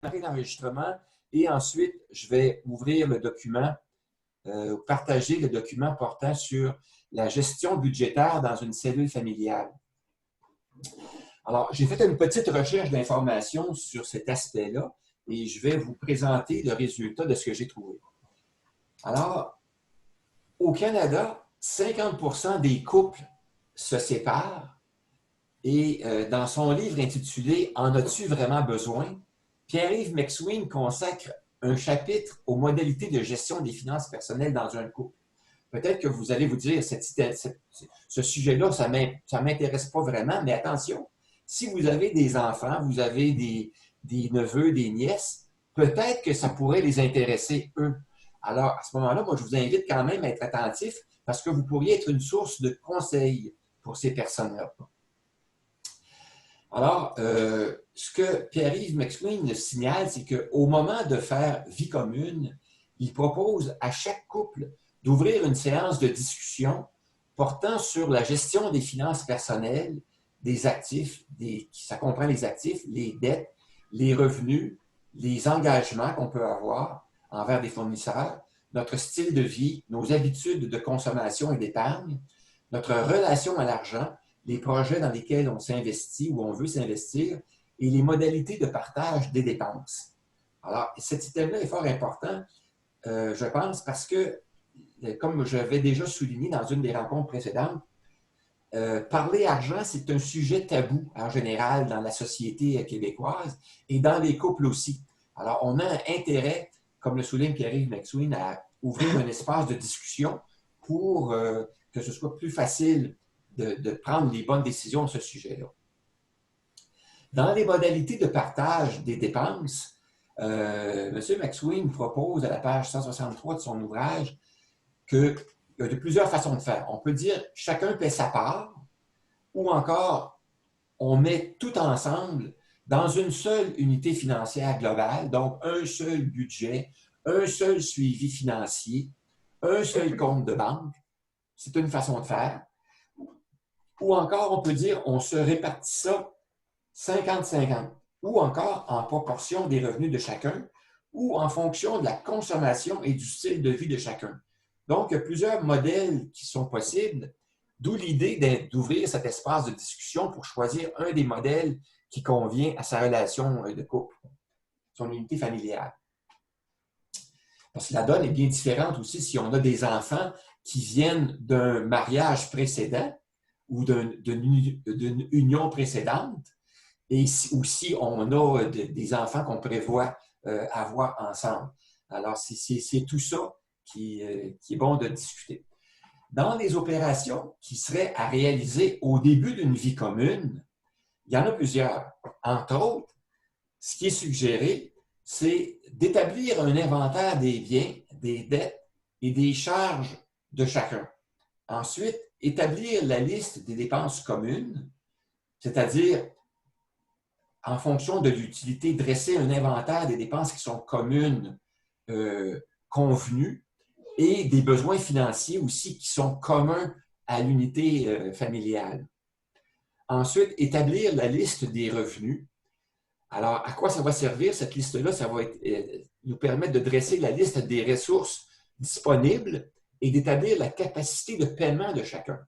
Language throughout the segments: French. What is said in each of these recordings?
démarrer l'enregistrement et ensuite, je vais ouvrir le document, partager le document portant sur la gestion budgétaire dans une cellule familiale. Alors, j'ai fait une petite recherche d'informations sur cet aspect-là et je vais vous présenter le résultat de ce que j'ai trouvé. Alors, au Canada, 50% des couples se séparent et dans son livre intitulé « En as-tu vraiment besoin ?» Pierre-Yves McSween consacre un chapitre aux modalités de gestion des finances personnelles dans un couple. Peut-être que vous allez vous dire, ce sujet-là, ça ne m'intéresse pas vraiment, mais attention, si vous avez des enfants, vous avez des neveux, des nièces, peut-être que ça pourrait les intéresser, eux. Alors, à ce moment-là, moi, je vous invite quand même à être attentif parce que vous pourriez être une source de conseils pour ces personnes-là. Alors, ce que Pierre-Yves McSween signale, c'est qu'au moment de faire vie commune, il propose à chaque couple d'ouvrir une séance de discussion portant sur la gestion des finances personnelles, des actifs, ça comprend les actifs, les dettes, les revenus, les engagements qu'on peut avoir envers des fournisseurs, notre style de vie, nos habitudes de consommation et d'épargne, notre relation à l'argent, les projets dans lesquels on s'investit ou on veut s'investir et les modalités de partage des dépenses. Alors, cet item-là est fort important, je pense, parce que, comme j'avais déjà souligné dans une des rencontres précédentes, parler argent, c'est un sujet tabou en général dans la société québécoise et dans les couples aussi. Alors, on a intérêt, comme le souligne Pierre-Yves McSween, à ouvrir un espace de discussion pour que ce soit plus facile de prendre les bonnes décisions à ce sujet-là. Dans les modalités de partage des dépenses, M. McSween propose à la page 163 de son ouvrage qu'il y a de plusieurs façons de faire. On peut dire chacun paie sa part ou encore on met tout ensemble dans une seule unité financière globale, donc un seul budget, un seul suivi financier, un seul compte de banque. C'est une façon de faire. Ou encore, on peut dire on se répartit ça 50-50, ou encore en proportion des revenus de chacun, ou en fonction de la consommation et du style de vie de chacun. Donc, il y a plusieurs modèles qui sont possibles, d'où l'idée d'ouvrir cet espace de discussion pour choisir un des modèles qui convient à sa relation de couple, son unité familiale. Parce que la donne est bien différente aussi si on a des enfants qui viennent d'un mariage précédent ou d'une union précédente, et aussi on a des enfants qu'on prévoit avoir ensemble. Alors, c'est tout ça qui est bon de discuter. Dans les opérations qui seraient à réaliser au début d'une vie commune, il y en a plusieurs. Entre autres, ce qui est suggéré, c'est d'établir un inventaire des biens, des dettes et des charges de chacun. Ensuite, établir la liste des dépenses communes, c'est-à-dire en fonction de l'utilité, dresser un inventaire des dépenses qui sont communes, convenues, et des besoins financiers aussi qui sont communs à l'unité familiale. Ensuite, établir la liste des revenus. Alors, à quoi ça va servir cette liste-là? Ça va nous permettre de dresser la liste des ressources disponibles et d'établir la capacité de paiement de chacun.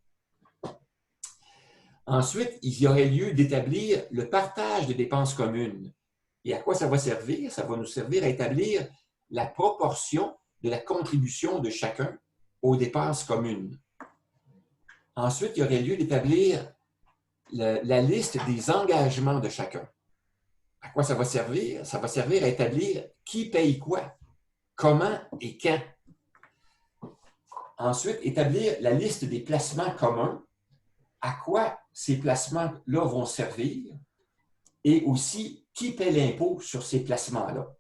Ensuite, il y aurait lieu d'établir le partage des dépenses communes. Et à quoi ça va servir? Ça va nous servir à établir la proportion de la contribution de chacun aux dépenses communes. Ensuite, il y aurait lieu d'établir la liste des engagements de chacun. À quoi ça va servir? Ça va servir à établir qui paye quoi, comment et quand. Ensuite, établir la liste des placements communs, à quoi ces placements-là vont servir et aussi qui paie l'impôt sur ces placements-là.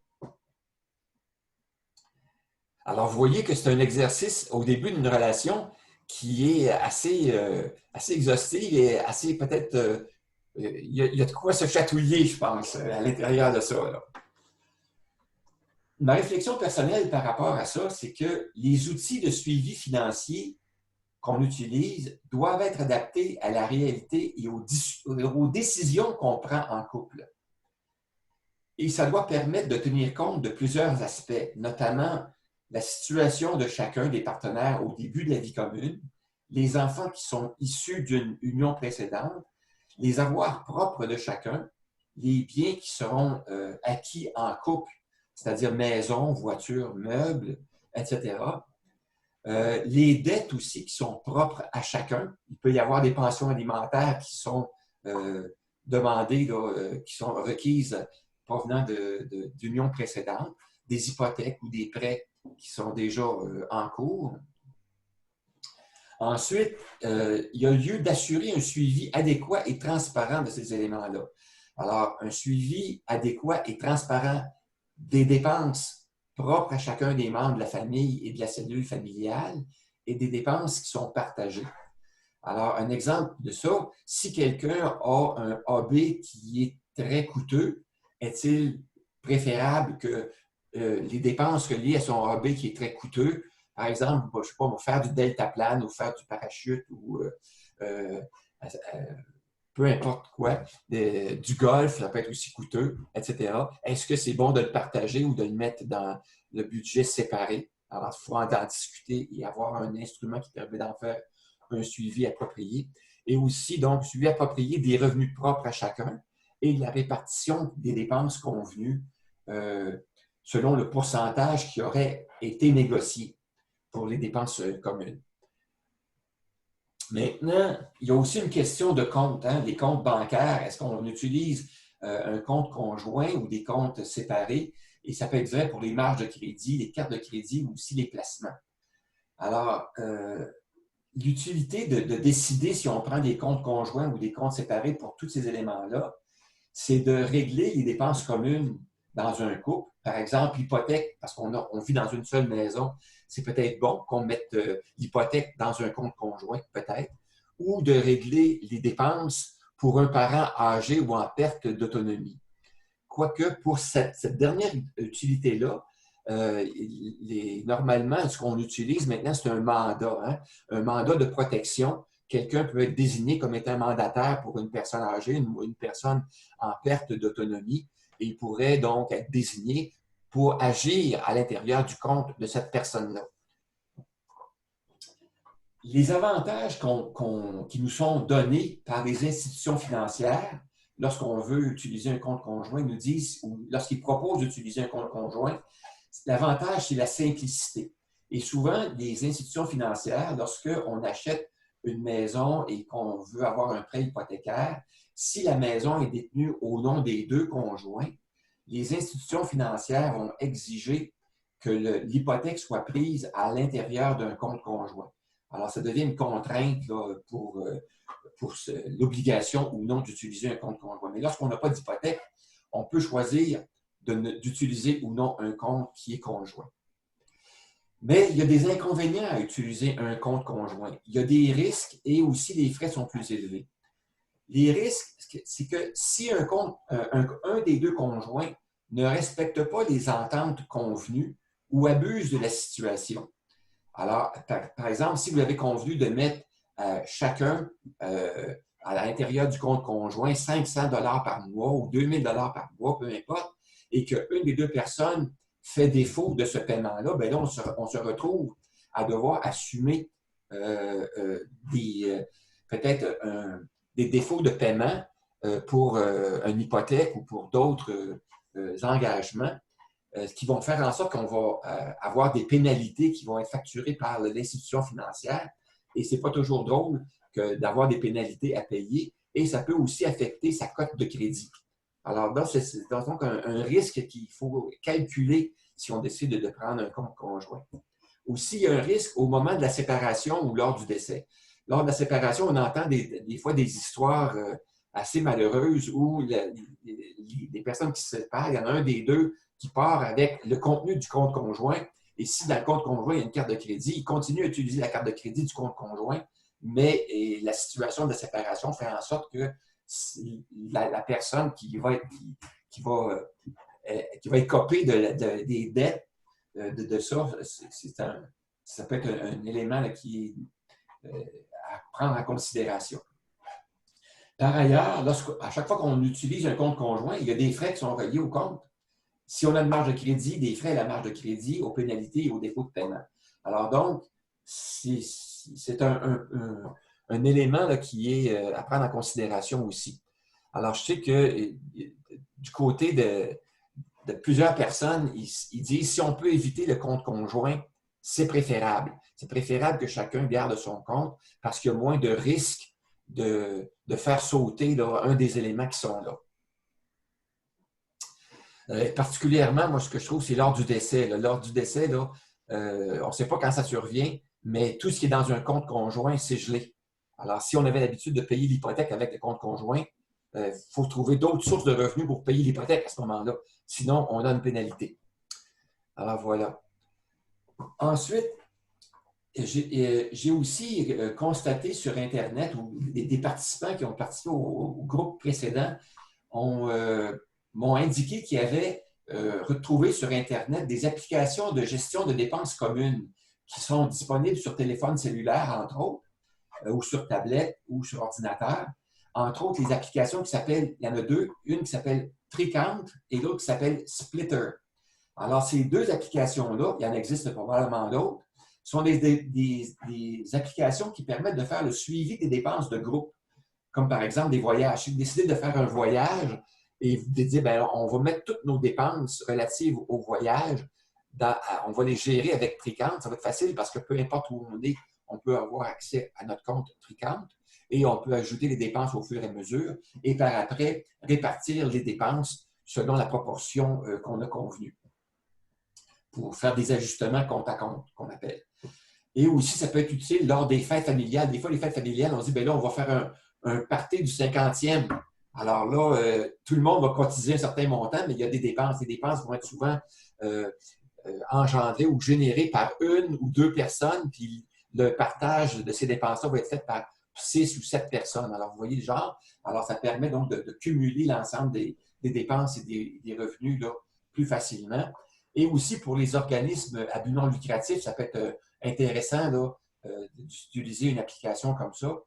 Alors, vous voyez que c'est un exercice au début d'une relation qui est assez exhaustif et assez peut-être... il y a de quoi se chatouiller, je pense, à l'intérieur de ça, là. Ma réflexion personnelle par rapport à ça, c'est que les outils de suivi financier qu'on utilise doivent être adaptés à la réalité et aux décisions qu'on prend en couple. Et ça doit permettre de tenir compte de plusieurs aspects, notamment la situation de chacun des partenaires au début de la vie commune, les enfants qui sont issus d'une union précédente, les avoirs propres de chacun, les biens qui seront acquis en couple, c'est-à-dire maison, voiture, meubles, etc. Les dettes aussi qui sont propres à chacun. Il peut y avoir des pensions alimentaires qui sont demandées, là, qui sont requises provenant d'unions précédentes, des hypothèques ou des prêts qui sont déjà en cours. Ensuite, il y a lieu d'assurer un suivi adéquat et transparent de ces éléments-là. Alors, un suivi adéquat et transparent des dépenses propres à chacun des membres de la famille et de la cellule familiale et des dépenses qui sont partagées. Alors, un exemple de ça, si quelqu'un a un hobby qui est très coûteux, est-il préférable que les dépenses reliées à son hobby qui est très coûteux, par exemple, je ne sais pas, faire du deltaplane ou faire du parachute ou peu importe quoi, du golf, ça peut être aussi coûteux, etc. Est-ce que c'est bon de le partager ou de le mettre dans le budget séparé? Alors, il faut en discuter et avoir un instrument qui permet d'en faire un suivi approprié. Et aussi, donc, suivi approprié des revenus propres à chacun et la répartition des dépenses convenues selon le pourcentage qui aurait été négocié pour les dépenses communes. Maintenant, il y a aussi une question de compte, hein, les comptes bancaires. Est-ce qu'on utilise un compte conjoint ou des comptes séparés? Et ça peut être vrai pour les marges de crédit, les cartes de crédit ou aussi les placements. Alors, l'utilité de décider si on prend des comptes conjoints ou des comptes séparés pour tous ces éléments-là, c'est de régler les dépenses communes dans un couple. Par exemple, l'hypothèque, parce qu'on vit dans une seule maison, c'est peut-être bon qu'on mette l'hypothèque dans un compte conjoint, peut-être, ou de régler les dépenses pour un parent âgé ou en perte d'autonomie. Quoique, pour cette dernière utilité-là, normalement, ce qu'on utilise maintenant, c'est un mandat, hein? Un mandat de protection. Quelqu'un peut être désigné comme étant mandataire pour une personne âgée ou une personne en perte d'autonomie et il pourrait donc être désigné pour agir à l'intérieur du compte de cette personne-là. Les avantages qui nous sont donnés par les institutions financières lorsqu'on veut utiliser un compte conjoint nous disent, ou lorsqu'ils proposent d'utiliser un compte conjoint, l'avantage, c'est la simplicité. Et souvent, les institutions financières, lorsqu'on achète une maison et qu'on veut avoir un prêt hypothécaire, si la maison est détenue au nom des deux conjoints, les institutions financières vont exiger que l'hypothèque soit prise à l'intérieur d'un compte conjoint. Alors, ça devient une contrainte là, pour l'obligation ou non d'utiliser un compte conjoint. Mais lorsqu'on n'a pas d'hypothèque, on peut choisir d'utiliser ou non un compte qui est conjoint. Mais il y a des inconvénients à utiliser un compte conjoint. Il y a des risques et aussi les frais sont plus élevés. Les risques, c'est que si un des deux conjoints ne respecte pas les ententes convenues ou abuse de la situation. Alors, par exemple, si vous avez convenu de mettre chacun à l'intérieur du compte conjoint 500 $ par mois ou 2000 $ par mois, peu importe, et qu'une des deux personnes fait défaut de ce paiement-là, bien là, on se retrouve à devoir assumer peut-être des défauts de paiement pour une hypothèque ou pour d'autres engagements qui vont faire en sorte qu'on va avoir des pénalités qui vont être facturées par l'institution financière. Et ce n'est pas toujours drôle d'avoir des pénalités à payer et ça peut aussi affecter sa cote de crédit. Alors, c'est donc un risque qu'il faut calculer si on décide de prendre un compte conjoint. Aussi, il y a un risque au moment de la séparation ou lors du décès. Lors de la séparation, on entend des fois des histoires assez malheureuses où les personnes qui se séparent, il y en a un des deux qui part avec le contenu du compte conjoint. Et si dans le compte conjoint, il y a une carte de crédit, il continue à utiliser la carte de crédit du compte conjoint, mais la situation de séparation fait en sorte que la personne qui va être copée des dettes de ça, ça peut être un élément là, qui est à prendre en considération. Par ailleurs, à chaque fois qu'on utilise un compte conjoint, il y a des frais qui sont reliés au compte. Si on a une marge de crédit, des frais à la marge de crédit, aux pénalités et aux défauts de paiement. Alors donc, c'est un élément là, qui est à prendre en considération aussi. Alors, je sais que du côté de plusieurs personnes, ils disent si on peut éviter le compte conjoint, c'est préférable. C'est préférable que chacun garde son compte parce qu'il y a moins de risques de faire sauter là, un des éléments qui sont là. Particulièrement, moi, ce que je trouve, c'est lors du décès. Là. Lors du décès, là, on ne sait pas quand ça survient, mais tout ce qui est dans un compte conjoint, c'est gelé. Alors, si on avait l'habitude de payer l'hypothèque avec le compte conjoint, il faut trouver d'autres sources de revenus pour payer l'hypothèque à ce moment-là. Sinon, on a une pénalité. Alors, voilà. Ensuite, j'ai aussi constaté sur Internet, où des participants qui ont participé au groupe précédent m'ont indiqué qu'ils avaient retrouvé sur Internet des applications de gestion de dépenses communes qui sont disponibles sur téléphone cellulaire, entre autres, ou sur tablette ou sur ordinateur. Entre autres, les applications qui s'appellent, il y en a deux, une qui s'appelle Tricount et l'autre qui s'appelle Splitter. Alors, ces deux applications-là, il y en existe probablement d'autres, sont des applications qui permettent de faire le suivi des dépenses de groupe, comme par exemple des voyages. Si vous décidez de faire un voyage et vous dites, bien, on va mettre toutes nos dépenses relatives au voyage, on va les gérer avec Tricount, ça va être facile parce que peu importe où on est, on peut avoir accès à notre compte Tricount et on peut ajouter les dépenses au fur et à mesure et par après répartir les dépenses selon la proportion qu'on a convenue pour faire des ajustements compte à compte, qu'on appelle. Et aussi, ça peut être utile lors des fêtes familiales. Des fois, les fêtes familiales, on se dit, bien là, on va faire un party du 50e. Alors là, tout le monde va cotiser un certain montant, mais il y a des dépenses. Les dépenses vont être souvent engendrées ou générées par une ou deux personnes, puis le partage de ces dépenses-là va être fait par 6 ou 7 personnes. Alors, vous voyez le genre. Alors, ça permet donc de cumuler l'ensemble des dépenses et des revenus là, plus facilement. Et aussi, pour les organismes à but non lucratif, ça peut être intéressant là, d'utiliser une application comme ça,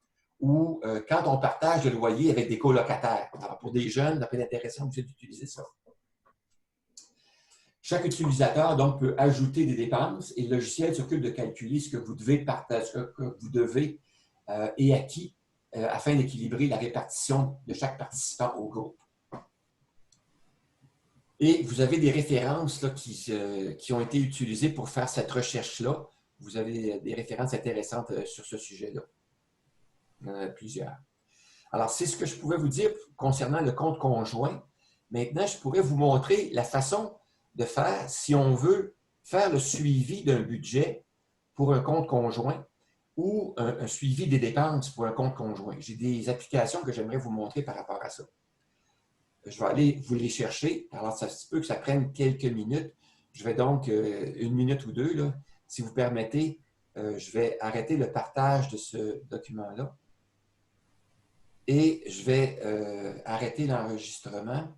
ou quand on partage le loyer avec des colocataires. Alors, pour des jeunes, ça peut être intéressant aussi d'utiliser ça. Chaque utilisateur donc peut ajouter des dépenses et le logiciel s'occupe de calculer ce que vous devez partager, ce que vous devez et à qui, afin d'équilibrer la répartition de chaque participant au groupe. Et vous avez des références là, qui ont été utilisées pour faire cette recherche-là. Vous avez des références intéressantes sur ce sujet-là. Il y en a plusieurs. Alors, c'est ce que je pouvais vous dire concernant le compte conjoint. Maintenant, je pourrais vous montrer la façon de faire si on veut faire le suivi d'un budget pour un compte conjoint ou un suivi des dépenses pour un compte conjoint. J'ai des applications que j'aimerais vous montrer par rapport à ça. Je vais aller vous les chercher. Alors, ça se peut que ça prenne quelques minutes. Je vais donc, une minute ou deux, là, si vous permettez, je vais arrêter le partage de ce document-là et je vais arrêter l'enregistrement.